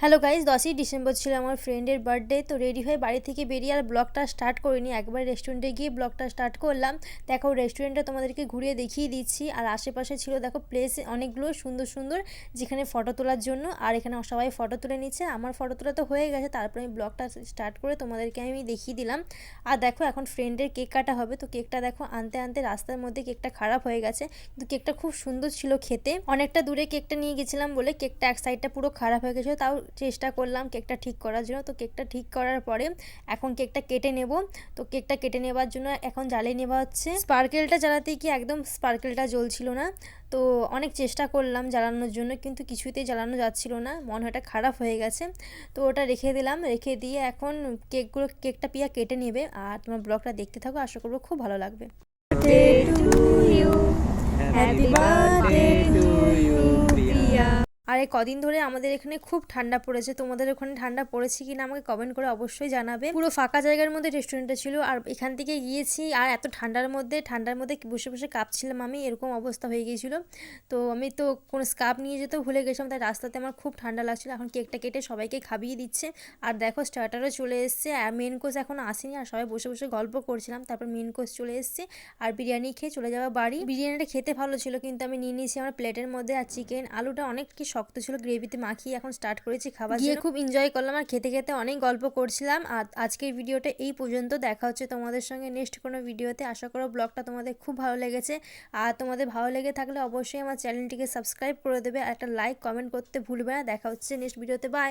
Hello guys, 10ই December ছিল আমার ফ্রেন্ডের বার্থডে। তো রেডি হয়ে বাড়ি থেকে বেরিয়ে আর ব্লগটা স্টার্ট করিনি, একবার রেস্টুরেন্টে গিয়ে ব্লগটা স্টার্ট করলাম। দেখো রেস্টুরেন্টটা তোমাদেরকে ঘুরিয়ে দেখিয়ে দিচ্ছি। আর আশেপাশে ছিল দেখো প্লেস অনেকগুলো সুন্দর সুন্দর, যেখানে ফটো তোলার জন্য। আর এখানে সবাই ফটো তুলে নিচ্ছে, আমার ফটো তোলা তো হয়ে গেছে। তারপরে আমি ব্লগটা স্টার্ট করে তোমাদেরকে আমি দেখিয়ে দিলাম। আর দেখো এখন ফ্রেন্ডের কেক কাটা হবে। তো কেকটা দেখো আনতে আনতে রাস্তার মধ্যে কেকটা খারাপ হয়ে গেছে, কিন্তু কেকটা খুব সুন্দর ছিল খেতে। অনেকটা দূরে কেকটা নিয়ে গেছিলাম বলে কেকটা এক সাইডটা পুরো খারাপ হয়ে গেছিলো, তাও চেষ্টা করলাম কেকটা ঠিক করার জন্য। তো কেকটা ঠিক করার পরে এখন কেকটা কেটে নেব। তো কেকটা কেটে নেবার জন্য এখন জ্বালিয়ে নেওয়া হচ্ছে। স্পার্কেলটা জ্বালাতে গিয়ে একদম স্পার্কেলটা জ্বলছিল না। তো অনেক চেষ্টা করলাম জ্বালানোর জন্য, কিন্তু কিছুতেই জ্বালানো যাচ্ছিল না, মনে হয় খারাপ হয়ে গেছে। তো ওটা রেখে দিলাম, রেখে দিয়ে এখন কেকটা পিয়া কেটে নেবে। আর তোমার ব্লগটা দেখতে থাকো, আশা করবো খুব ভালো লাগবে। হ্যাপি বার্থডে টু ইউ প্রিয়া। আর এই কদিন ধরে আমাদের এখানে খুব ঠান্ডা পড়েছে, তোমাদের ওখানে ঠান্ডা পড়েছে কিনা আমাকে কমেন্ট করে অবশ্যই জানাবে। পুরো ফাঁকা জায়গার মধ্যে রেস্টুরেন্টটা ছিল, আর এখান থেকে গিয়েছি আর এত ঠান্ডার মধ্যে বসে বসে কাঁপছিলাম আমি, এরকম অবস্থা হয়ে গিয়েছিল। তো আমি তো কোনো স্কার্ফ নিয়ে যেতেও ভুলে গেছিলাম, তাই রাস্তাতে আমার খুব ঠান্ডা লাগছিল। এখন কেকটা কেটে সবাইকে খাইয়ে দিচ্ছে। আর দেখো স্টার্টারও চলে এসছে, আর মেন কোর্স এখন আসেনি। আর সবাই বসে বসে গল্প করছিলাম, তারপর মেন কোর্স চলে এসছে। আর বিরিয়ানি খেয়ে চলে যাওয়া বাড়ি। বিরিয়ানিটা খেতে ভালো ছিল, কিন্তু আমি নিয়ে নিয়েছি আমার প্লেটের মধ্যে। আর চিকেন আলুটা অনেক কি শক্ত ছিল, গ্রেভিতে মাখিয়ে এখন স্টার্ট করেছি খাবার গিয়ে। খুব এনজয় করলাম আর খেতে খেতে অনেক গল্প করছিলাম। আর আজকের ভিডিওটা এই পর্যন্ত, দেখা হচ্ছে তোমাদের সঙ্গে নেক্সট কোনো ভিডিওতে। আশা করো ব্লগটা তোমাদের খুব ভালো লেগেছে। আর তোমাদের ভালো লেগে থাকলে অবশ্যই আমার চ্যানেলটিকে সাবস্ক্রাইব করে দেবে, আর একটা লাইক কমেন্ট করতে ভুলবে না। দেখা হচ্ছে নেক্সট ভিডিওতে, বাই।